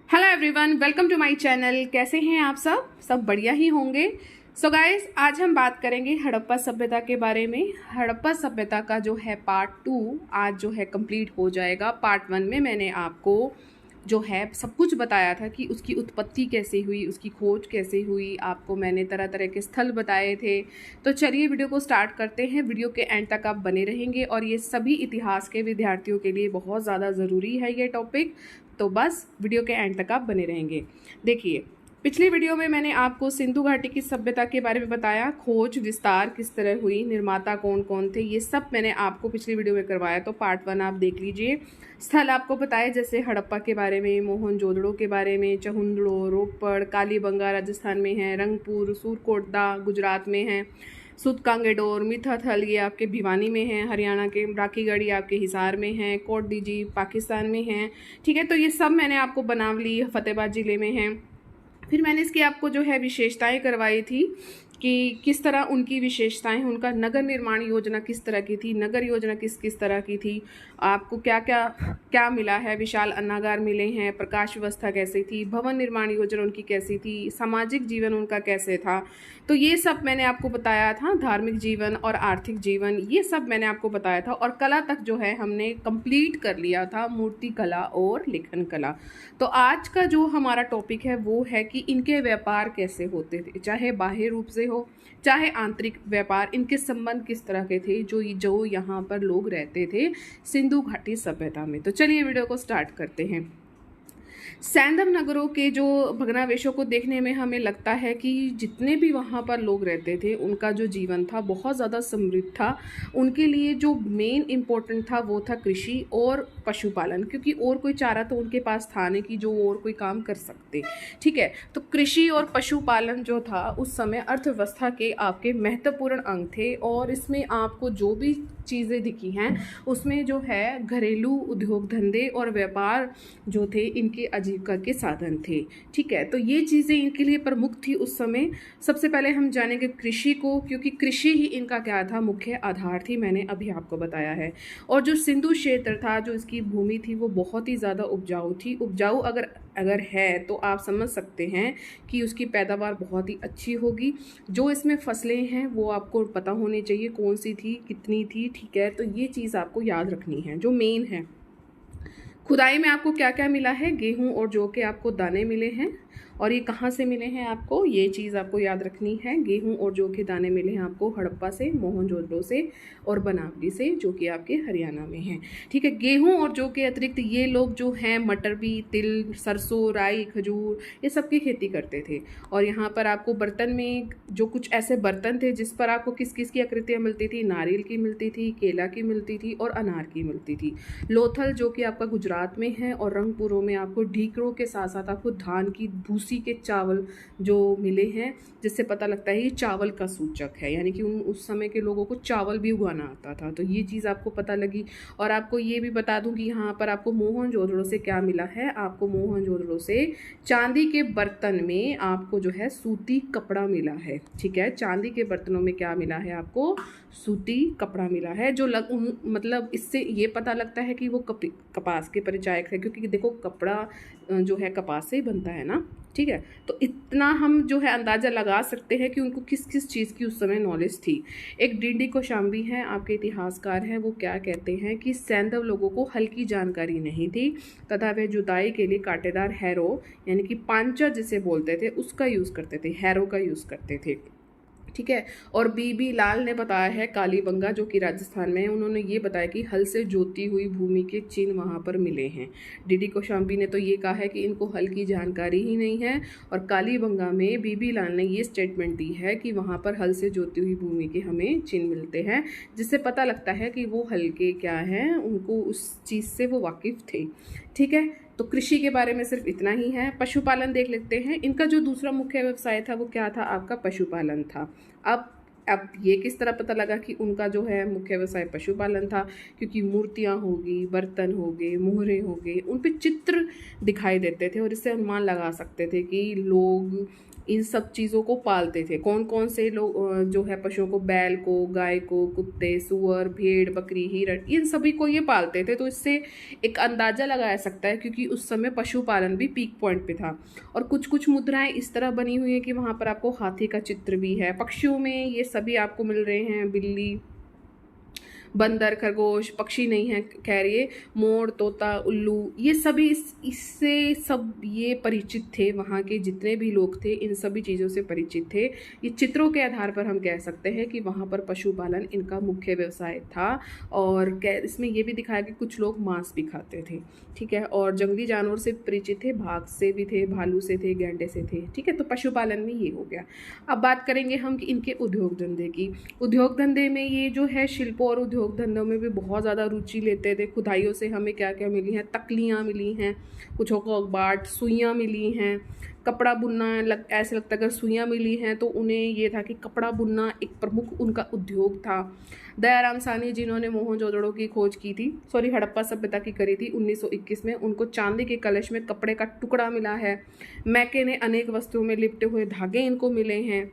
Hello everyone, welcome to my channel. कैसे हैं आप सब बढ़िया ही होंगे। सो गाइस, आज हम बात करेंगे हड़प्पा सभ्यता के बारे में। हड़प्पा सभ्यता का जो है पार्ट 2 आज जो है कंप्लीट हो जाएगा। पार्ट 1 में मैंने आपको जो है सब कुछ बताया था कि उसकी उत्पत्ति कैसे हुई, उसकी खोज कैसे हुई। आपको मैंने तरह तरह के स्थल बताए थे। तो चलिए वीडियो को स्टार्ट करते हैं। वीडियो के एंड तक आप बने रहेंगे और ये सभी इतिहास के विद्यार्थियों के लिए बहुत ज़्यादा ज़रूरी है ये टॉपिक। तो बस वीडियो के एंड तक आप बने रहेंगे। देखिए, पिछली वीडियो में मैंने आपको सिंधु घाटी की सभ्यता के बारे में बताया। खोज विस्तार किस तरह हुई, निर्माता कौन कौन थे, ये सब मैंने आपको पिछली वीडियो में करवाया। तो पार्ट 1 आप देख लीजिए। स्थल आपको बताए जैसे हड़प्पा के बारे में, मोहनजोदड़ो के बारे में, चहुंदड़ो, रोपड़, कालीबंगा राजस्थान में है, रंगपुर, सूरकोटदा गुजरात में है, सूतकांगेडोर, मिठाथल ये आपके भिवानी में है, हरियाणा के राखीगढ़ी आपके हिसार में है, कोट डीजी पाकिस्तान में है। ठीक है, तो ये सब मैंने आपको बनावली फतेहाबाद ज़िले में है। फिर मैंने इसकी आपको जो है विशेषताएं करवाई थी कि किस तरह उनकी विशेषताएं, उनका नगर निर्माण योजना किस तरह की थी, नगर योजना किस किस तरह की थी, आपको क्या क्या क्या मिला है। विशाल अन्नागार मिले हैं, प्रकाश व्यवस्था कैसी थी, भवन निर्माण योजना उनकी कैसी थी, सामाजिक जीवन उनका कैसे था। तो ये सब मैंने आपको बताया था। धार्मिक जीवन और आर्थिक जीवन ये सब मैंने आपको बताया था। और कला तक जो है हमने कंप्लीट कर लिया था, मूर्ति कला और लेखन कला। तो आज का जो हमारा टॉपिक है वो है कि इनके व्यापार कैसे होते थे, चाहे बाह्य रूप से हो चाहे आंतरिक व्यापार, इनके संबंध किस तरह के थे जो यहाँ पर लोग रहते थे सिंधु घाटी सभ्यता में। तो चलिए वीडियो को स्टार्ट करते हैं। सैंधव नगरों के जो भग्नावशेषों को देखने में हमें लगता है कि जितने भी वहाँ पर लोग रहते थे उनका जो जीवन था बहुत ज़्यादा समृद्ध था। उनके लिए जो मेन इम्पोर्टेंट था वो था कृषि और पशुपालन, क्योंकि और कोई चारा तो उनके पास था नहीं कि जो और कोई काम कर सकते। ठीक है, तो कृषि और पशुपालन जो था उस समय अर्थव्यवस्था के आपके महत्वपूर्ण अंग थे। और इसमें आपको जो भी चीज़ें दिखी हैं उसमें जो है घरेलू उद्योग धंधे और व्यापार जो थे इनके आजीविका के साधन थे। ठीक है, तो ये चीज़ें इनके लिए प्रमुख थी उस समय। सबसे पहले हम जानेंगे कृषि को, क्योंकि कृषि ही इनका क्या था, मुख्य आधार थी, मैंने अभी आपको बताया है। और जो सिंधु क्षेत्र था, जो इसकी भूमि थी वो बहुत ही ज़्यादा उपजाऊ थी। उपजाऊ अगर है तो आप समझ सकते हैं कि उसकी पैदावार बहुत ही अच्छी होगी। जो इसमें फसलें हैं वो आपको पता होनी चाहिए कौन सी थी, कितनी थी। ठीक है, तो ये चीज़ आपको याद रखनी है जो मेन है। खुदाई में आपको क्या क्या मिला है, गेहूं और जौ के आपको दाने मिले हैं। और ये कहाँ से मिले हैं आपको, ये चीज़ आपको याद रखनी है। गेहूं और जौ के दाने मिले हैं आपको हड़प्पा से, मोहनजोदड़ो से और बनावली से, जो कि आपके हरियाणा में हैं। ठीक है, गेहूं और जौ के अतिरिक्त ये लोग जो हैं मटर भी, तिल, सरसों, राई, खजूर ये सब की खेती करते थे। और यहाँ पर आपको बर्तन में जो कुछ ऐसे बर्तन थे जिस पर आपको किस किस की आकृतियाँ मिलती थी, नारियल की मिलती थी, केला की मिलती थी और अनार की मिलती थी। लोथल जो कि आपका गुजरात में है, और रंगपुरों में आपको ढीकरों के साथ साथ आपको धान की भूसी के चावल जो मिले हैं, जिससे पता लगता है ये चावल का सूचक है, यानी कि उस समय के लोगों को चावल भी उगाना आता था। तो ये चीज़ आपको पता लगी। और आपको ये भी बता दूं कि यहाँ पर आपको मोहनजोदड़ो से क्या मिला है, आपको मोहनजोदड़ो से चांदी के बर्तन में आपको जो है सूती कपड़ा मिला है। ठीक है, चांदी के बर्तनों में क्या मिला है आपको, सूती कपड़ा मिला है। जो मतलब इससे ये पता लगता है कि वो कपास के परिचायक है, क्योंकि देखो कपड़ा जो है कपास से ही बनता है ना। ठीक है, तो इतना हम जो है अंदाज़ा लगा सकते हैं कि उनको किस किस चीज़ की उस समय नॉलेज थी। एक डी कौशाम्बी हैं, आपके इतिहासकार हैं, वो क्या कहते हैं कि सैंधव लोगों को हल्की जानकारी नहीं थी तथा वे जुताई के लिए कांटेदार हैरो यानी कि पांचा जिसे बोलते थे उसका यूज़ करते थे, हैरो का यूज़ करते थे। ठीक है, और बीबी लाल ने बताया है, कालीबंगा जो कि राजस्थान में है, उन्होंने ये बताया कि हल से जोती हुई भूमि के चिन्ह वहाँ पर मिले हैं। डी कौशाम्बी ने तो ये कहा है कि इनको हल की जानकारी ही नहीं है। और कालीबंगा में बीबी लाल ने ये स्टेटमेंट दी है कि वहाँ पर हल से जोती हुई भूमि के हमें चिन्ह मिलते हैं, जिससे पता लगता है कि वो हल के क्या हैं, उनको उस चीज़ से वो वाकिफ़ थे। ठीक है, तो कृषि के बारे में सिर्फ इतना ही है। पशुपालन देख लेते हैं। इनका जो दूसरा मुख्य व्यवसाय था वो क्या था, आपका पशुपालन था। अब ये किस तरह पता लगा कि उनका जो है मुख्य व्यवसाय पशुपालन था, क्योंकि मूर्तियाँ होगी, बर्तन हो गए, मोहरे हो गए, उन पे चित्र दिखाई देते थे और इससे अनुमान लगा सकते थे कि लोग इन सब चीज़ों को पालते थे। कौन कौन से लोग जो है पशुओं को, बैल को, गाय को, कुत्ते, सूअर, भेड़, बकरी, हिरण, इन सभी को ये पालते थे। तो इससे एक अंदाज़ा लगाया सकता है, क्योंकि उस समय पशुपालन भी पीक पॉइंट पे था। और कुछ कुछ मुद्राएं इस तरह बनी हुई है कि वहाँ पर आपको हाथी का चित्र भी है। पक्षियों में ये सभी आपको मिल रहे हैं, बिल्ली, बंदर, खरगोश, पक्षी नहीं है खैर, ये मोर, तोता, उल्लू, ये सभी इससे सब ये परिचित थे। वहाँ के जितने भी लोग थे इन सभी चीज़ों से परिचित थे। ये चित्रों के आधार पर हम कह सकते हैं कि वहाँ पर पशुपालन इनका मुख्य व्यवसाय था। और इसमें ये भी दिखाया कि कुछ लोग मांस भी खाते थे, ठीक है। और जंगली जानवर से परिचित थे, बाघ से भी थे, भालू से थे, गैंडे से थे, ठीक है। तो पशुपालन में ये हो गया। अब बात करेंगे हम कि इनके उद्योग धंधे की। उद्योग धंधे में ये जो है शिल्प और उद्योग धंधों में भी बहुत ज़्यादा रुचि लेते थे। खुदाइयों से हमें क्या क्या मिली हैं, तकलियाँ मिली हैं, कुछों को बाट, सुइयाँ मिली हैं, कपड़ा बुनना ऐसे लगता है अगर सुइयाँ मिली हैं तो उन्हें ये था कि कपड़ा बुनना एक प्रमुख उनका उद्योग था। दयाराम साहनी जिन्होंने मोहनजोदड़ो की खोज की थी, हड़प्पा सभ्यता की करी थी 1921 में, उनको चांदी के कलश में कपड़े का टुकड़ा मिला है। मैके ने अनेक वस्तुओं में लिपटे हुए धागे इनको मिले हैं।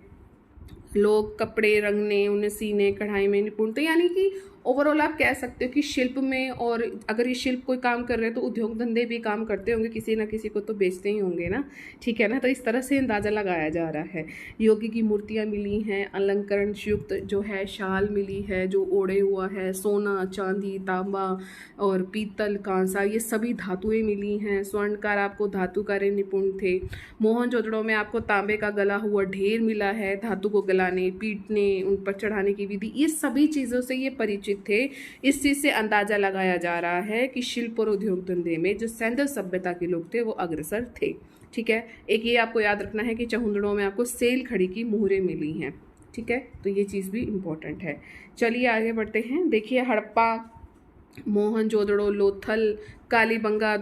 लोग कपड़े रंगने, उन्हें सीने, कढ़ाई में निपुण थे। यानी कि ओवरऑल आप कह सकते हो कि शिल्प में, और अगर ये शिल्प कोई काम कर रहे हैं तो उद्योग धंधे भी काम करते होंगे, किसी ना किसी को तो बेचते ही होंगे ना, ठीक है ना। तो इस तरह से अंदाज़ा लगाया जा रहा है। योगी की मूर्तियाँ मिली हैं, अलंकरण युक्त जो है शाल मिली है जो ओढ़े हुआ है, सोना, चांदी, तांबा और पीतल, कांसा, ये सभी धातुएं मिली हैं। स्वर्णकार आपको धातु कार्य निपुण थे। मोहनजोदड़ो में आपको तांबे का गला हुआ ढेर मिला है, धातु को गलाने, पीटने, उन पर चढ़ाने की विधि, ये सभी चीज़ों से ये परिचित थे। इस चीज से अंदाजा लगाया जा रहा है कि शिल्प और उद्योग धंधे में जो सैंधव सभ्यता के लोग थे वो अग्रसर थे, ठीक है। एक ये आपको याद रखना है कि चहुंदड़ों में आपको सेल खड़ी की मुहरें मिली हैं, ठीक है। तो ये चीज़ भी इम्पोर्टेंट है। चलिए आगे बढ़ते हैं। देखिए हड़प्पा, मोहनजोदड़ो, लोथल, कालीबंगा,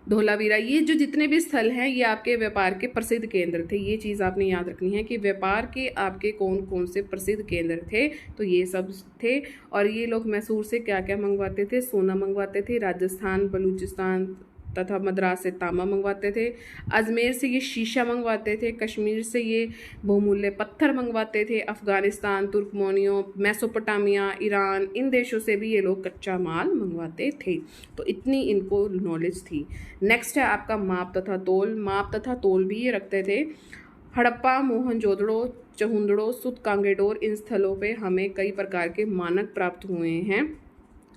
धोलावीरा, ये जो जितने भी स्थल हैं ये आपके व्यापार के प्रसिद्ध केंद्र थे। ये चीज़ आपने याद रखनी है कि व्यापार के आपके कौन कौन से प्रसिद्ध केंद्र थे, तो ये सब थे। और ये लोग मैसूर से क्या क्या मंगवाते थे, सोना मंगवाते थे, राजस्थान, बलूचिस्तान तथा मद्रास से तांबा मंगवाते थे, अजमेर से ये शीशा मंगवाते थे, कश्मीर से ये बहुमूल्य पत्थर मंगवाते थे, अफगानिस्तान, तुर्कमेनिया, मेसोपोटामिया, ईरान, इन देशों से भी ये लोग कच्चा माल मंगवाते थे। तो इतनी इनको नॉलेज थी। नेक्स्ट है आपका माप तथा तोल। माप तथा तोल भी ये रखते थे। हड़प्पा, मोहनजोदड़ो, चहुंदड़ो, सुत कांगेडोर, इन स्थलों पे हमें कई प्रकार के मानक प्राप्त हुए हैं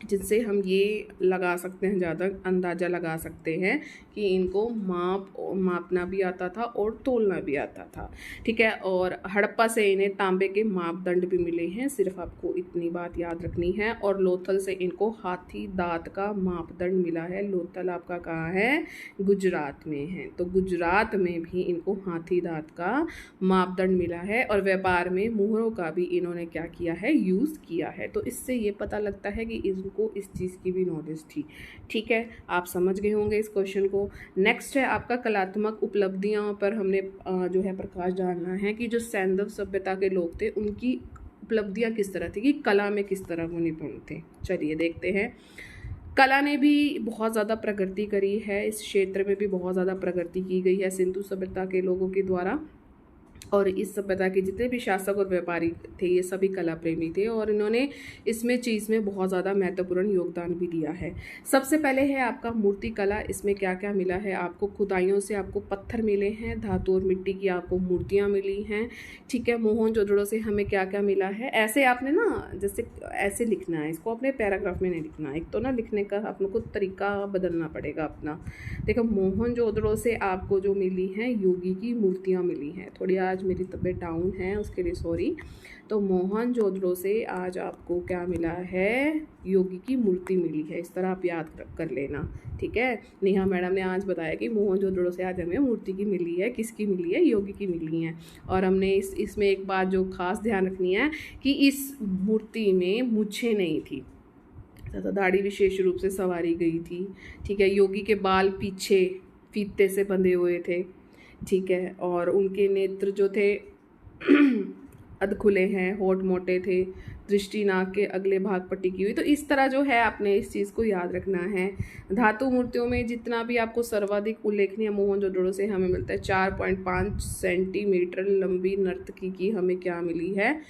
जिनसे हम ये लगा सकते हैं, ज़्यादा अंदाज़ा लगा सकते हैं कि इनको मापना भी आता था और तोलना भी आता था, ठीक है। और हड़प्पा से इन्हें तांबे के मापदंड भी मिले हैं, सिर्फ आपको इतनी बात याद रखनी है। और लोथल से इनको हाथी दांत का मापदंड मिला है। लोथल आपका कहाँ है, गुजरात में है। तो गुजरात में भी इनको हाथी दांत का मापदंड मिला है। और व्यापार में मुहरों का भी इन्होंने क्या किया है, यूज़ किया है। तो इससे ये पता लगता है कि को इस चीज़ की भी नॉलेज थी, ठीक है। आप समझ गए होंगे इस क्वेश्चन को। नेक्स्ट है आपका कलात्मक उपलब्धियों पर हमने जो है प्रकाश डालना है कि जो सैंधव सभ्यता के लोग थे उनकी उपलब्धियां किस तरह थी, कि कला में किस तरह वो निपुण थे। चलिए देखते हैं। कला ने भी बहुत ज़्यादा प्रगति करी है, इस क्षेत्र में भी बहुत ज़्यादा प्रगति की गई है सिंधु सभ्यता के लोगों के द्वारा। और इस सभ्यता के जितने भी शासक और व्यापारी थे ये सभी कला प्रेमी थे और इन्होंने इसमें चीज़ में बहुत ज़्यादा महत्वपूर्ण योगदान भी दिया है। सबसे पहले है आपका मूर्ति कला। इसमें क्या क्या मिला है आपको, खुदाइयों से आपको पत्थर मिले हैं, धातु और मिट्टी की आपको मूर्तियाँ मिली हैं, ठीक है। मोहनजोदड़ो से हमें क्या क्या मिला है, ऐसे आपने ना जैसे ऐसे लिखना है, इसको अपने पैराग्राफ में नहीं लिखना। एक तो ना लिखने का अपने को तरीका बदलना पड़ेगा अपना। देखो मोहनजोदड़ो से आपको जो मिली है योगी की मूर्तियाँ मिली हैं। थोड़ी आज मेरी तबीयत डाउन है उसके लिए सॉरी। तो मोहनजोदड़ो से आज आपको क्या मिला है, योगी की मूर्ति मिली है। इस तरह आप याद कर लेना, ठीक है। नेहा मैडम ने आज बताया कि मोहनजोदड़ो से आज हमें मूर्ति की मिली है, किसकी मिली है, योगी की मिली है। और हमने इसमें एक बात जो खास ध्यान रखनी है कि इस मूर्ति में मूछें नहीं थी तथा दाढ़ी विशेष रूप से संवारी गई थी, ठीक है। योगी के बाल पीछे फीते से बंधे हुए थे, ठीक है। और उनके नेत्र जो थे अध खुले हैं, होठ मोटे थे, दृष्टि नाक के अगले भाग पर टिकी हुई। तो इस तरह जो है आपने इस चीज़ को याद रखना है। धातु मूर्तियों में जितना भी आपको सर्वाधिक उल्लेखनीय मोहनजोदड़ो से हमें मिलता है 4.5 सेंटीमीटर लंबी नर्तकी की हमें क्या मिली है,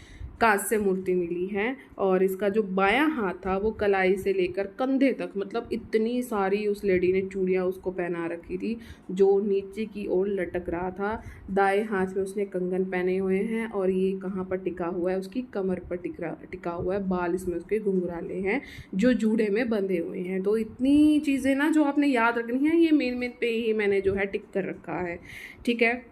कांस्य मूर्ति मिली है। और इसका जो बायां हाथ था वो कलाई से लेकर कंधे तक, मतलब इतनी सारी उस लेडी ने चूड़ियाँ उसको पहना रखी थी जो नीचे की ओर लटक रहा था। दाएं हाथ में उसने कंगन पहने हुए हैं और ये कहाँ पर टिका हुआ है, उसकी कमर पर टिका हुआ है। बाल इसमें उसके घुंघराले हैं जो जूड़े में बंधे हुए हैं। तो इतनी चीज़ें ना जो आपने याद रखनी है, ये मेन पे ही मैंने जो है टिक कर रखा है। ठीक है।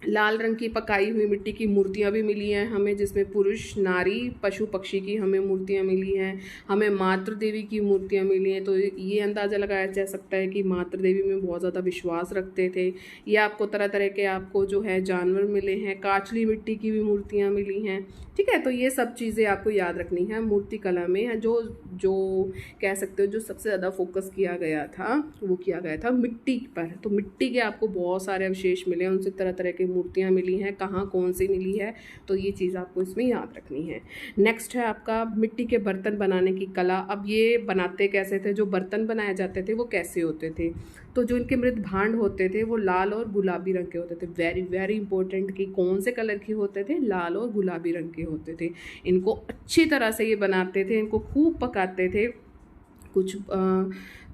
लाल रंग की पकाई हुई मिट्टी की मूर्तियाँ भी मिली हैं हमें, जिसमें पुरुष नारी पशु पक्षी की हमें मूर्तियाँ मिली हैं। हमें मातृ देवी की मूर्तियाँ मिली हैं। तो ये अंदाज़ा लगाया जा सकता है कि मातृ देवी में बहुत ज़्यादा विश्वास रखते थे। ये आपको तरह तरह के आपको जो है जानवर मिले हैं। काचली मिट्टी की भी मूर्तियाँ मिली हैं। ठीक है। तो ये सब चीज़ें आपको याद रखनी है। मूर्ति कला में जो कह सकते हो जो सबसे ज़्यादा फोकस किया गया था वो किया गया था मिट्टी पर। तो मिट्टी के आपको बहुत सारे अवशेष मिले हैं, उनसे तरह तरह के मूर्तियाँ मिली हैं, कहाँ कौन सी मिली है, तो ये चीज़ आपको इसमें याद रखनी है। नेक्स्ट है आपका मिट्टी के बर्तन बनाने की कला। अब ये बनाते कैसे थे, जो बर्तन बनाए जाते थे वो कैसे होते थे, तो जो इनके मृत भांड होते थे वो लाल और गुलाबी रंग के होते थे। वेरी वेरी इंपॉर्टेंट कि कौन से कलर के होते थे, लाल और गुलाबी रंग के होते थे। इनको अच्छी तरह से ये बनाते थे, इनको खूब पकाते थे।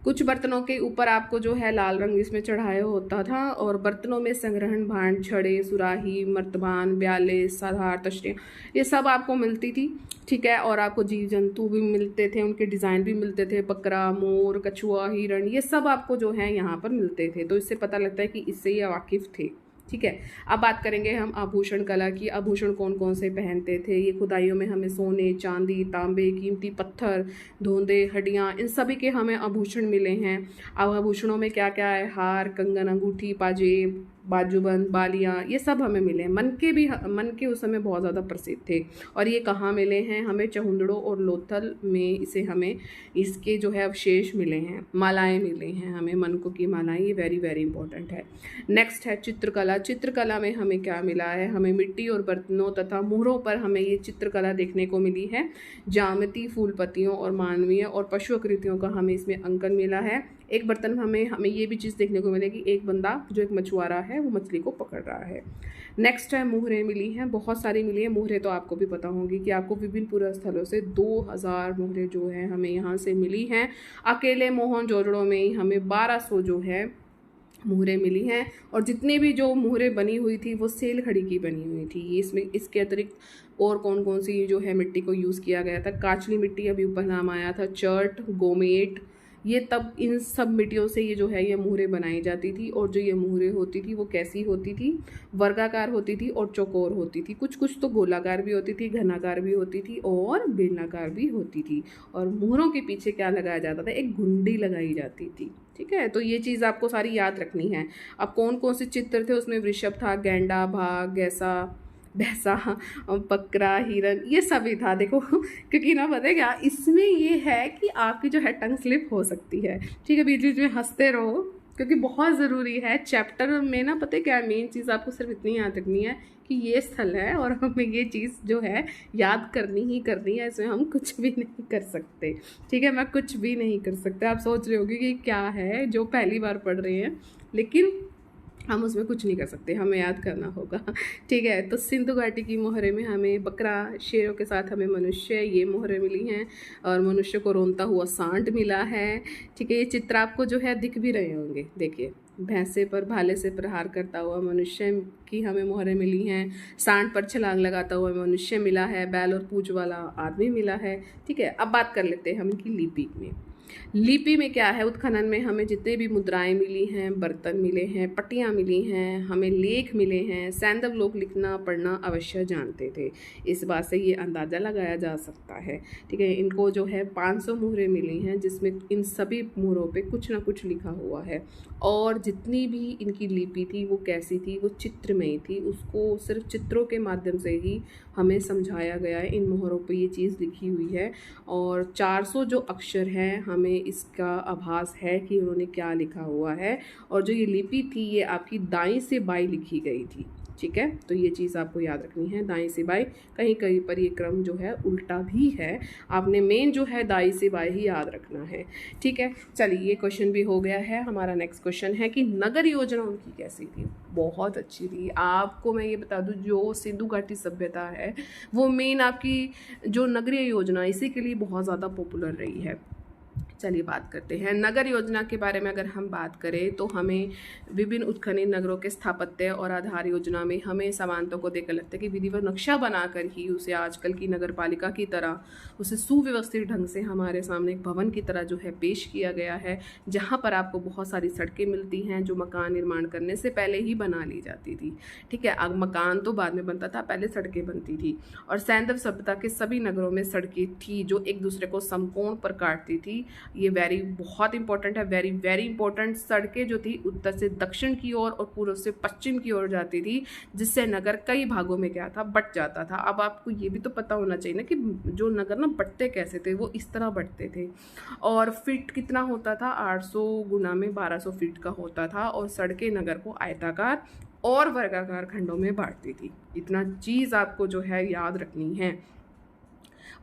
कुछ बर्तनों के ऊपर आपको जो है लाल रंग इसमें चढ़ाया होता था और बर्तनों में संग्रहण भांड, छड़े, सुराही, मर्तबान, ब्याले, साधार, तश्तियाँ, ये सब आपको मिलती थी। ठीक है। और आपको जीव जंतु भी मिलते थे, उनके डिज़ाइन भी मिलते थे, बकरा, मोर, कछुआ, हिरण, ये सब आपको जो है यहाँ पर मिलते थे। तो इससे पता लगता है कि इससे ये वाकिफ़ थे। ठीक है। अब बात करेंगे हम आभूषण कला की। आभूषण कौन कौन से पहनते थे। ये खुदाइयों में हमें सोने, चांदी, तांबे, कीमती पत्थर, धोंदे, हड्डियाँ, इन सभी के हमें आभूषण मिले हैं। अब आभूषणों में क्या क्या है, हार, कंगन, अंगूठी, पाजेब, बाजूबंद, बालियाँ, ये सब हमें मिले हैं। मन के उस समय बहुत ज़्यादा प्रसिद्ध थे। और ये कहाँ मिले हैं हमें, चहुंदड़ों और लोथल में इसे हमें इसके जो है अवशेष मिले हैं। मालाएं मिले हैं हमें, मनकों की मालाएं, ये वेरी वेरी इंपॉर्टेंट है। नेक्स्ट है चित्रकला। चित्रकला में हमें क्या मिला है, हमें मिट्टी और बर्तनों तथा मुहरों पर हमें ये चित्रकला देखने को मिली है। जामती, फूल पत्तियों और मानवीय और पशु आकृतियों का हमें इसमें अंकन मिला है। एक बर्तन हमें ये भी चीज़ देखने को मिलेगी, एक बंदा जो एक मछुआरा है वो मछली को पकड़ रहा है। नेक्स्ट है मुहरें मिली हैं, बहुत सारी मिली हैं। मुहरें तो आपको भी पता होंगी कि आपको विभिन्न पुरास्थलों से 2000 मुहरें जो है हमें यहाँ से मिली हैं। अकेले मोहनजोदड़ो में ही हमें 1200 जो है मुहरें मिली हैं। और जितनी भी जो मुहरें बनी हुई थी वो सेल खड़ी की बनी हुई थी। इसमें इसके अतिरिक्त और कौन कौन सी जो है मिट्टी को यूज़ किया गया था, काचली मिट्टी अभी ऊपर नाम आया था, चर्ट, गोमेट, ये तब इन सब मिट्टियों से ये जो है ये मुहरें बनाई जाती थी। और जो ये मुहरें होती थी वो कैसी होती थी, वर्गाकार होती थी और चौकोर होती थी। कुछ कुछ तो गोलाकार भी होती थी, घनाकार भी होती थी और बेलनाकार भी होती थी। और मुहरों के पीछे क्या लगाया जाता था, एक घुंडी लगाई जाती थी। ठीक है। तो ये चीज़ आपको सारी याद रखनी है। अब कौन कौन से चित्र थे उसमें, वृषभ था, गैंडा, भाग, गैसा, भैंसा, बकरा, हिरन, ये सभी था। देखो क्योंकि ना पता है क्या, इसमें ये है कि आपकी जो है टंग स्लिप हो सकती है। ठीक है। बीच बीच में हंसते रहो क्योंकि बहुत ज़रूरी है चैप्टर में ना, पता है क्या, मेन चीज़ आपको सिर्फ इतनी याद रखनी है कि ये स्थल है और हमें ये चीज़ जो है याद करनी ही करनी है। इसमें हम कुछ भी नहीं कर सकते। ठीक है। मैं कुछ भी नहीं कर सकते। आप सोच रहे होगे कि क्या है जो पहली बार पढ़ रहे हैं, लेकिन हम उसमें कुछ नहीं कर सकते, हमें याद करना होगा। ठीक है। तो सिंधु घाटी की मोहरे में हमें बकरा, शेरों के साथ हमें मनुष्य, ये मोहरें मिली हैं। और मनुष्य को रोनता हुआ सांड मिला है। ठीक है। ये चित्र आपको जो है दिख भी रहे होंगे। देखिए, भैंसे पर भाले से प्रहार करता हुआ मनुष्य की हमें मोहरें मिली हैं। सांड पर छलांग लगाता हुआ मनुष्य मिला है। बैल और पूंछ वाला आदमी मिला है। ठीक है। अब बात कर लेते हैं हम इनकी लिपि में। लिपि में क्या है, उत्खनन में हमें जितने भी मुद्राएं मिली हैं, बर्तन मिले हैं, पट्टियाँ मिली हैं, हमें लेख मिले हैं। सैंधव लोग लिखना पढ़ना अवश्य जानते थे, इस बात से ये अंदाज़ा लगाया जा सकता है। ठीक है। इनको जो है 500 मुहरें मिली हैं, जिसमें इन सभी मुहरों पे कुछ ना कुछ लिखा हुआ है। और जितनी भी इनकी लिपि थी वो कैसी थी, वो चित्रमयी थी। उसको सिर्फ चित्रों के माध्यम से ही हमें समझाया गया है। इन मोहरों पे ये चीज़ लिखी हुई है। और 400 जो अक्षर हैं, हमें इसका आभास है कि उन्होंने क्या लिखा हुआ है। और जो ये लिपि थी ये आपकी दाईं से बाईं लिखी गई थी। ठीक है, तो ये चीज़ आपको याद रखनी है। दाएं से बाएं, कहीं कहीं पर ये क्रम जो है उल्टा भी है, आपने मेन जो है दाएं से बाएं ही याद रखना है। ठीक है, चलिए ये क्वेश्चन भी हो गया है। हमारा नेक्स्ट क्वेश्चन है कि नगर योजना उनकी कैसी थी। बहुत अच्छी थी। आपको मैं ये बता दूं, जो सिंधु घाटी सभ्यता है वो मेन आपकी जो नगरीय योजना इसी के लिए बहुत ज़्यादा पॉपुलर रही है। चलिए बात करते हैं नगर योजना के बारे में। अगर हम बात करें तो हमें विभिन्न उत्खनन नगरों के स्थापत्य और आधार योजना में हमें समानता को देखकर लगता है कि विधिवत नक्शा बनाकर ही उसे आजकल की नगर पालिका की तरह उसे सुव्यवस्थित ढंग से हमारे सामने एक भवन की तरह जो है पेश किया गया है, जहाँ पर आपको बहुत सारी सड़कें मिलती हैं जो मकान निर्माण करने से पहले ही बना ली जाती थी। ठीक है, अब मकान तो बाद में बनता था, पहले सड़कें बनती थी। और सैंधव सभ्यता के सभी नगरों में सड़कें थी जो एक दूसरे को समकोण पर काटती थी। ये बहुत इंपॉर्टेंट है, वेरी वेरी इंपॉर्टेंट। सड़कें जो थी उत्तर से दक्षिण की ओर और पूर्व से पश्चिम की ओर जाती थी, जिससे नगर कई भागों में क्या था, बट जाता था। अब आपको ये भी तो पता होना चाहिए ना कि जो नगर ना बटते कैसे थे, वो इस तरह बटते थे। और फीट कितना होता था, 800 गुना में 1200 फीट का होता था। और सड़कें नगर को आयताकार और वर्गाकार खंडों में बांटती थी। इतना चीज़ आपको जो है याद रखनी है।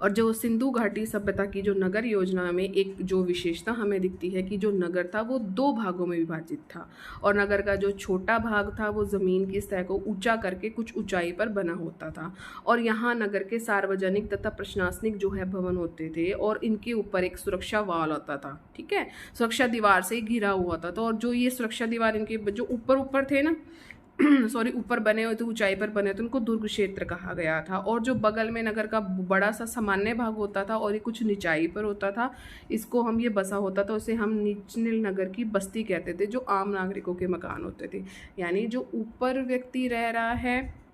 और जो सिंधु घाटी सभ्यता की जो नगर योजना में एक जो विशेषता हमें दिखती है कि जो नगर था वो 2 भागों में विभाजित था। और नगर का जो छोटा भाग था वो ज़मीन की सतह को ऊंचा करके कुछ ऊंचाई पर बना होता था। और यहाँ नगर के सार्वजनिक तथा प्रशासनिक जो है भवन होते थे और इनके ऊपर एक सुरक्षा वाल होता था। ठीक है, सुरक्षा दीवार से घिरा हुआ था। तो और जो ये सुरक्षा दीवार इनके जो ऊपर थे ना सॉरी ऊपर बने हुए थे, ऊंचाई पर बने थे, उनको दुर्ग क्षेत्र कहा गया था। और जो बगल में नगर का बड़ा सा सामान्य भाग होता था और ये कुछ निचाई पर होता था, इसको हम ये बसा होता था, उसे हम निचले नगर की बस्ती कहते थे, जो आम नागरिकों के मकान होते थे। यानी जो ऊपर व्यक्ति रह रहा है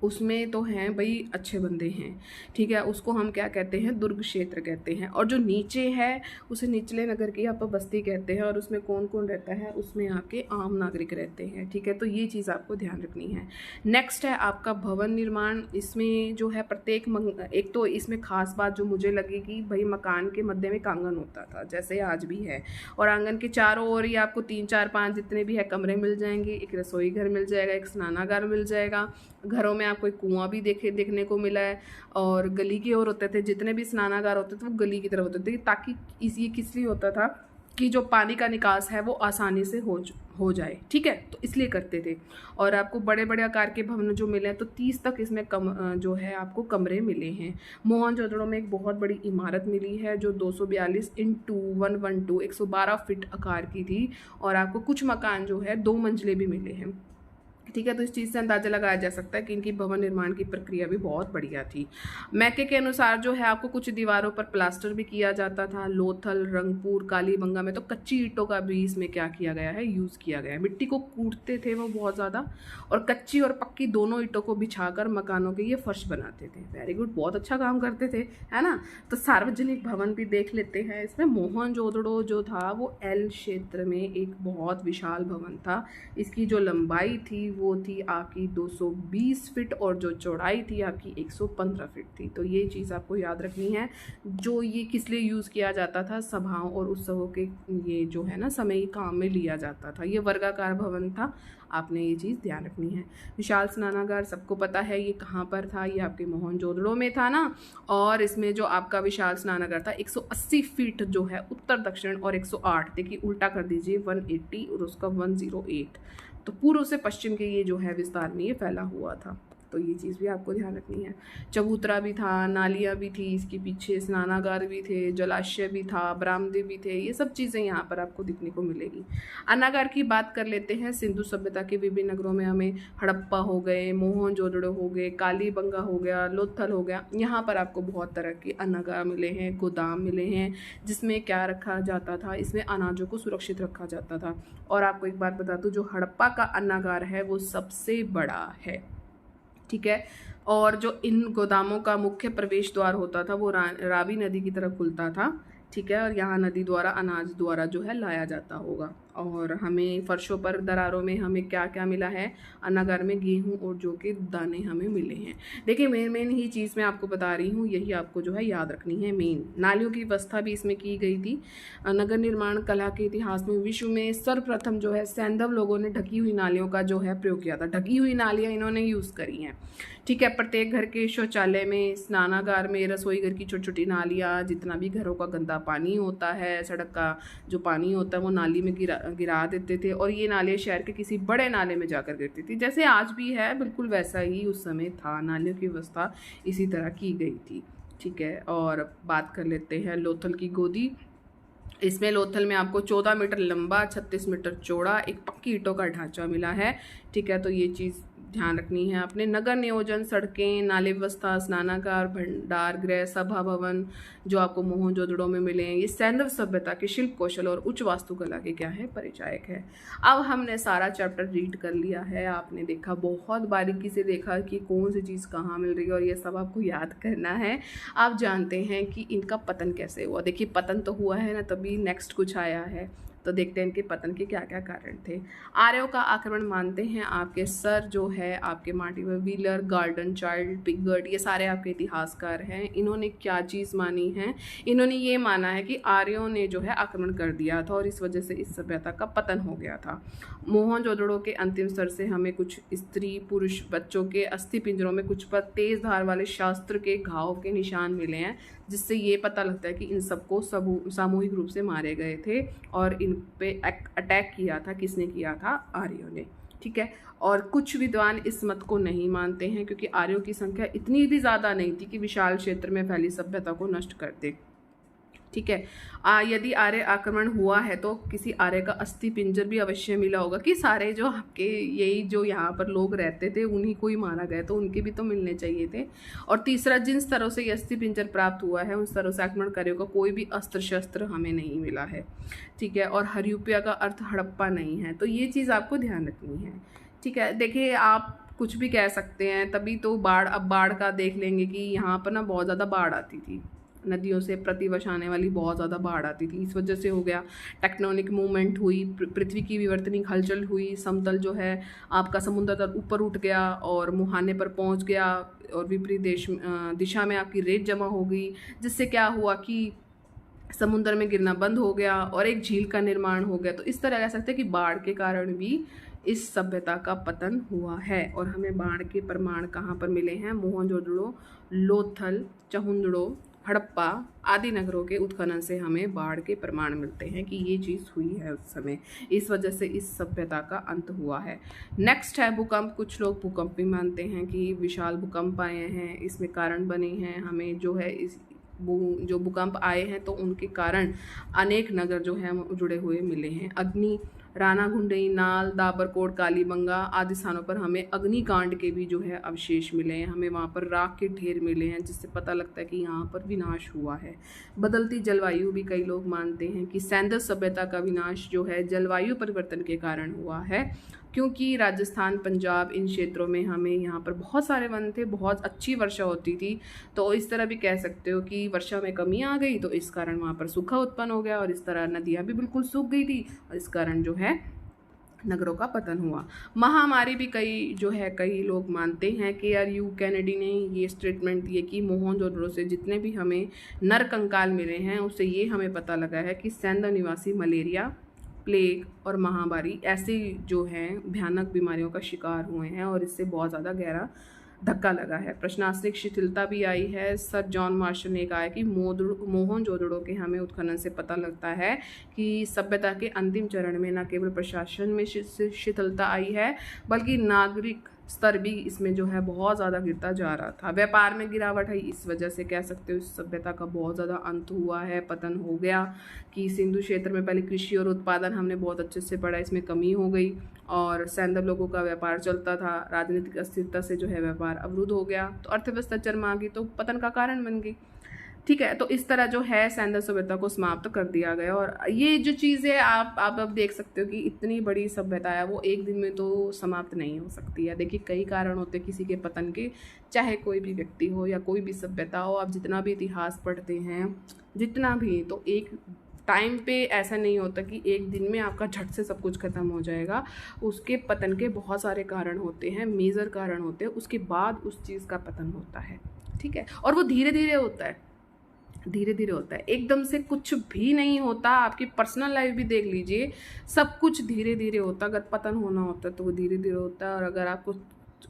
उसमें तो हैं भाई अच्छे बंदे हैं। ठीक है, उसको हम क्या कहते हैं, दुर्ग क्षेत्र कहते हैं। और जो नीचे है उसे निचले नगर की आप बस्ती कहते हैं। और उसमें कौन कौन रहता है, उसमें आपके आम नागरिक रहते हैं। ठीक है, तो ये चीज़ आपको ध्यान रखनी है। नेक्स्ट है आपका भवन निर्माण। इसमें जो है प्रत्येक एक तो इसमें खास बात जो मुझे लगी कि भाई मकान के मध्य में एक आंगन होता था, जैसे आज भी है। और आंगन के चारों ओर ही आपको 3 4 5 जितने भी है कमरे मिल जाएंगे। एक रसोई घर मिल जाएगा, एक स्नानागार मिल जाएगा। घरों में आपको एक कुआं भी देखने को मिला है। और गली की ओर होते थे, जितने भी स्नानागार होते थे वो गली की तरफ होते थे, ताकि ये किस लिए होता था कि जो पानी का निकास है वो आसानी से हो जाए। ठीक है, तो इसलिए करते थे। और आपको बड़े बड़े आकार के भवन जो मिले हैं, तो 30 तक इसमें जो है आपको कमरे मिले हैं। मोहनजोदड़ो में एक बहुत बड़ी इमारत मिली है जो 242 × 112 112 फीट आकार की थी। और आपको कुछ मकान जो है 2 मंजिले भी मिले हैं। ठीक है, तो इस चीज़ से अंदाजा लगाया जा सकता है कि इनकी भवन निर्माण की प्रक्रिया भी बहुत बढ़िया थी। मैके के अनुसार जो है आपको कुछ दीवारों पर प्लास्टर भी किया जाता था। लोथल, रंगपुर, कालीबंगा में तो कच्ची ईंटों का भी इसमें क्या किया गया है, यूज़ किया गया है। मिट्टी को कूटते थे वो बहुत ज़्यादा, और कच्ची और पक्की दोनों ईंटों को बिछाकर मकानों के ये फर्श बनाते थे। वेरी गुड, बहुत अच्छा काम करते थे, है ना। तो सार्वजनिक भवन भी देख लेते हैं। इसमें मोहनजोदड़ो जो था वो एल क्षेत्र में एक बहुत विशाल भवन था। इसकी जो लंबाई थी वो थी आपकी 220 फीट और जो चौड़ाई थी आपकी 115 फीट थी। तो ये चीज़ आपको याद रखनी है। जो ये किस लिए यूज़ किया जाता था, सभाओं और उत्सवों के ये जो है ना समय काम में लिया जाता था। ये वर्गाकार भवन था, आपने ये चीज़ ध्यान रखनी है। विशाल स्नानागार सबको पता है ये कहाँ पर था, ये आपके मोहनजोदड़ो में था ना। और इसमें जो आपका विशाल स्नानागार था 180 फीट जो है उत्तर दक्षिण, और 108 देखिए उल्टा कर दीजिए 180 और उसका 108, तो पूर्व से पश्चिम के ये जो है विस्तार में ये फैला हुआ था। तो ये चीज़ भी आपको ध्यान रखनी है। चबूतरा भी था, नालियाँ भी थी, इसके पीछे स्नानागार भी थे, जलाशय भी था, बरामदे भी थे। ये सब चीज़ें यहाँ पर आपको दिखने को मिलेगी। अन्नागार की बात कर लेते हैं। सिंधु सभ्यता के विभिन्न नगरों में हमें हड़प्पा हो गए, मोहनजोदड़ो हो गए, कालीबंगा हो गया, लोथल हो गया, यहाँ पर आपको बहुत तरह के अन्नागार मिले हैं, गोदाम मिले हैं, जिसमें क्या रखा जाता था, इसमें अनाजों को सुरक्षित रखा जाता था। और आपको एक बात बता दूँ, जो हड़प्पा का अन्नागार है वो सबसे बड़ा है। ठीक है, और जो इन गोदामों का मुख्य प्रवेश द्वार होता था वो रावी नदी की तरफ खुलता था। ठीक है, और यहाँ नदी द्वारा अनाज द्वारा जो है लाया जाता होगा। और हमें फर्शों पर दरारों में हमें क्या क्या मिला है, अनागार में गेहूं और जौ के दाने हमें मिले हैं। देखिए मेन ही चीज़ मैं आपको बता रही हूँ, यही आपको जो है याद रखनी है। मेन नालियों की व्यवस्था भी इसमें की गई थी। नगर निर्माण कला के इतिहास में विश्व में सर्वप्रथम जो है सैंधव लोगों ने ढकी हुई नालियों का जो है प्रयोग किया था। ढकी हुई नालियाँ इन्होंने यूज़ करी हैं, ठीक है। प्रत्येक घर के शौचालय में, स्नानागार में, रसोई घर की छोटी छोटी नालियाँ, जितना भी घरों का गंदा पानी होता है, सड़क का जो पानी होता है वो नाली में गिरा देते थे, और ये नाले शहर के किसी बड़े नाले में जाकर गिरती थी। जैसे आज भी है, बिल्कुल वैसा ही उस समय था। नालियों की व्यवस्था इसी तरह की गई थी, ठीक है। और बात कर लेते हैं लोथल की गोदी। इसमें लोथल में आपको 14 मीटर लंबा, 36 मीटर चौड़ा एक पक्की ईंटों का ढांचा मिला है, ठीक है। तो ये चीज़ ध्यान रखनी है आपने। नगर नियोजन, सड़कें, नाले व्यवस्था, स्नानागार, भंडार गृह, सभा भवन जो आपको मोहनजोदड़ो में मिले हैं, ये सैंधव सभ्यता के शिल्प कौशल और उच्च वास्तुकला के क्या है, परिचायक है। अब हमने सारा चैप्टर रीड कर लिया है, आपने देखा, बहुत बारीकी से देखा कि कौन सी चीज़ कहाँ मिल रही है, और ये सब आपको याद करना है। आप जानते हैं कि इनका पतन कैसे हुआ। देखिए पतन तो हुआ है ना, तभी नेक्स्ट कुछ आया है। तो देखते हैं इनके पतन के क्या क्या कारण थे। आर्यों का आक्रमण मानते हैं आपके सर जो है आपके मार्टिन व्हीलर, गार्डन चाइल्ड, पिगर्ट, ये सारे आपके इतिहासकार हैं। इन्होंने क्या चीज़ मानी है, इन्होंने ये माना है कि आर्यों ने जो है आक्रमण कर दिया था और इस वजह से इस सभ्यता का पतन हो गया था। मोहनजोदड़ो के अंतिम स्तर से हमें कुछ स्त्री पुरुष बच्चों के अस्थि पिंजरों में कुछ पर तेज धार वाले शास्त्र के घाव के निशान मिले हैं, जिससे ये पता लगता है कि इन सबको सामूहिक रूप से मारे गए थे और इन पे अटैक किया था। किसने किया था? आर्यों ने, ठीक है। और कुछ विद्वान इस मत को नहीं मानते हैं क्योंकि आर्यों की संख्या इतनी भी ज़्यादा नहीं थी कि विशाल क्षेत्र में फैली सभ्यता को नष्ट कर दे, ठीक है। यदि आर्य आक्रमण हुआ है तो किसी आर्य का अस्थि पिंजर भी अवश्य मिला होगा, कि सारे जो आपके यही जो यहाँ पर लोग रहते थे उन्हीं को ही मारा गया, तो उनके भी तो मिलने चाहिए थे। और तीसरा, जिन स्तरों से ये अस्थि पिंजर प्राप्त हुआ है उन स्तरों से आक्रमणकारियों का कोई भी अस्त्र शस्त्र हमें नहीं मिला है, ठीक है। और हरियूपिया का अर्थ हड़प्पा नहीं है, तो ये चीज़ आपको ध्यान रखनी है, ठीक है। देखिए आप कुछ भी कह सकते हैं, तभी तो बाढ़, अब बाढ़ का देख लेंगे कि यहाँ पर ना बहुत ज़्यादा बाढ़ आती थी, नदियों से प्रतिवर्ष आने वाली बहुत ज़्यादा बाढ़ आती थी, इस वजह से हो गया। टेक्टोनिक मूवमेंट हुई, पृथ्वी की विवर्तनिक हलचल हुई, समतल जो है आपका समुद्र तल ऊपर उठ गया और मुहाने पर पहुंच गया और विपरीत दिशा में आपकी रेत जमा हो गई, जिससे क्या हुआ कि समुद्र में गिरना बंद हो गया और एक झील का निर्माण हो गया। तो इस तरह कह सकते हैं कि बाढ़ के कारण भी इस सभ्यता का पतन हुआ है। और हमें बाढ़ के प्रमाण कहाँ पर मिले हैं? मोहनजोदड़ो, लोथल, चहुंदड़ो, हड़प्पा आदि नगरों के उत्खनन से हमें बाढ़ के प्रमाण मिलते हैं कि ये चीज़ हुई है उस समय, इस वजह से इस सभ्यता का अंत हुआ है। नेक्स्ट है भूकंप। कुछ लोग भूकंप भी मानते हैं कि विशाल भूकंप आए हैं, इसमें कारण बने हैं हमें जो है इस जो भूकंप आए हैं तो उनके कारण अनेक नगर जो है जुड़े हुए मिले हैं। अग्नि, रानागुंडई, नाल, दाबरकोट, कालीबंगा आदि स्थानों पर हमें अग्निकांड के भी जो है अवशेष मिले हैं। हमें वहाँ पर राख के ढेर मिले हैं, जिससे पता लगता है कि यहाँ पर विनाश हुआ है। बदलती जलवायु भी कई लोग मानते हैं कि सैंधव सभ्यता का विनाश जो है जलवायु परिवर्तन के कारण हुआ है, क्योंकि राजस्थान, पंजाब, इन क्षेत्रों में हमें यहाँ पर बहुत सारे वन थे, बहुत अच्छी वर्षा होती थी, तो इस तरह भी कह सकते हो कि वर्षा में कमी आ गई तो इस कारण वहाँ पर सूखा उत्पन्न हो गया और इस तरह नदियाँ भी बिल्कुल सूख गई थी और इस कारण जो है नगरों का पतन हुआ। महामारी भी कई लोग मानते हैं कि यू कैनेडी ने ये स्टेटमेंट दिए कि मोहनजोदड़ो से जितने भी हमें नर कंकाल मिले हैं उससे ये हमें पता लगा है कि सैंधव निवासी मलेरिया, प्लेग और महामारी ऐसी जो हैं भयानक बीमारियों का शिकार हुए हैं और इससे बहुत ज़्यादा गहरा धक्का लगा है। प्रशासनिक शिथिलता भी आई है। सर जॉन मार्शल ने कहा है कि मोहनजोदड़ो के हमें उत्खनन से पता लगता है कि सभ्यता के अंतिम चरण में न केवल प्रशासन में शिथिलता आई है बल्कि नागरिक स्तर भी इसमें जो है बहुत ज़्यादा गिरता जा रहा था। व्यापार में गिरावट है, इस वजह से कह सकते हो इस सभ्यता का बहुत ज़्यादा अंत हुआ है, पतन हो गया। कि सिंधु क्षेत्र में पहले कृषि और उत्पादन हमने बहुत अच्छे से पढ़ा, इसमें कमी हो गई और सैंधव लोगों का व्यापार चलता था। राजनीतिक अस्थिरता से जो है व्यापार अवरुद्ध हो गया तो अर्थव्यवस्था चरमरा गई, तो पतन का कारण बन गई, ठीक है। तो इस तरह जो है सैंधव सभ्यता को समाप्त कर दिया गया। और ये जो चीज़ है आप अब देख सकते हो कि इतनी बड़ी सभ्यता है वो एक दिन में तो समाप्त नहीं हो सकती है। देखिए कई कारण होते हैं किसी के पतन के, चाहे कोई भी व्यक्ति हो या कोई भी सभ्यता हो। आप जितना भी इतिहास पढ़ते हैं जितना भी, तो एक टाइम पे ऐसा नहीं होता कि एक दिन में आपका झट से सब कुछ ख़त्म हो जाएगा। उसके पतन के बहुत सारे कारण होते हैं, मेजर कारण होते हैं, उसके बाद उस चीज़ का पतन होता है, ठीक है। और वो धीरे धीरे होता है, धीरे धीरे होता है, एकदम से कुछ भी नहीं होता। आपकी पर्सनल लाइफ भी देख लीजिए, सब कुछ धीरे धीरे होता है। अगर पतन होना होता है तो वो धीरे धीरे होता है, और अगर आपको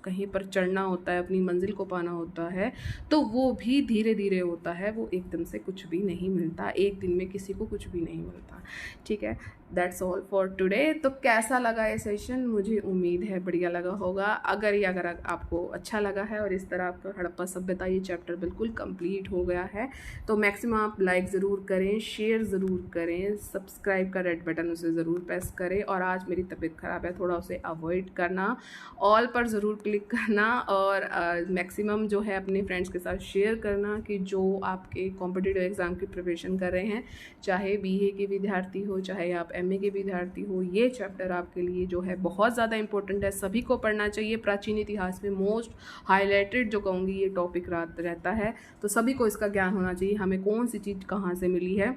कहीं पर चढ़ना होता है, अपनी मंजिल को पाना होता है, तो वो भी धीरे धीरे होता है। वो एकदम से कुछ भी नहीं मिलता, एक दिन में किसी को कुछ भी नहीं मिलता, ठीक है। That's all for today. तो कैसा लगा ये सेशन? मुझे उम्मीद है बढ़िया लगा होगा। अगर आपको अच्छा लगा है और इस तरह आपका हड़प्पा सभ्यता ये चैप्टर बिल्कुल कंप्लीट हो गया है, तो मैक्सिमम आप लाइक ज़रूर करें, शेयर ज़रूर करें, सब्सक्राइब का रेड बटन उसे ज़रूर प्रेस करें। और आज मेरी तबीयत ख़राब है, थोड़ा उसे अवॉइड करना, ऑल पर ज़रूर क्लिक करना, और मैक्सिमम जो है अपने फ्रेंड्स के साथ शेयर करना कि जो आपके कॉम्पिटिटिव एग्ज़ाम की प्रिपरेशन कर रहे हैं, चाहे BA के विद्यार्थी हो, चाहे आप MA के विद्यार्थी हो, ये चैप्टर आपके लिए जो है बहुत ज़्यादा इंपॉर्टेंट है, सभी को पढ़ना चाहिए। प्राचीन इतिहास में मोस्ट हाईलाइटेड जो कहूँगी ये टॉपिक रहता है, तो सभी को इसका ज्ञान होना चाहिए, हमें कौन सी चीज़ कहाँ से मिली है।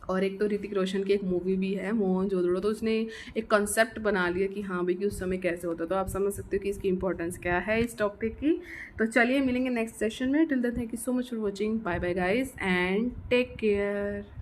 और एक तो ऋतिक रोशन की एक मूवी भी है मोहनजोदड़ो, तो उसने एक कॉन्सेप्ट बना लिया कि हाँ भाई कि उस समय कैसे होता, तो आप समझ सकते हो कि इसकी इंपॉर्टेंस क्या है इस टॉपिक की। तो चलिए मिलेंगे नेक्स्ट सेशन में। Till then thank you so much for watching. Bye bye guys and take care.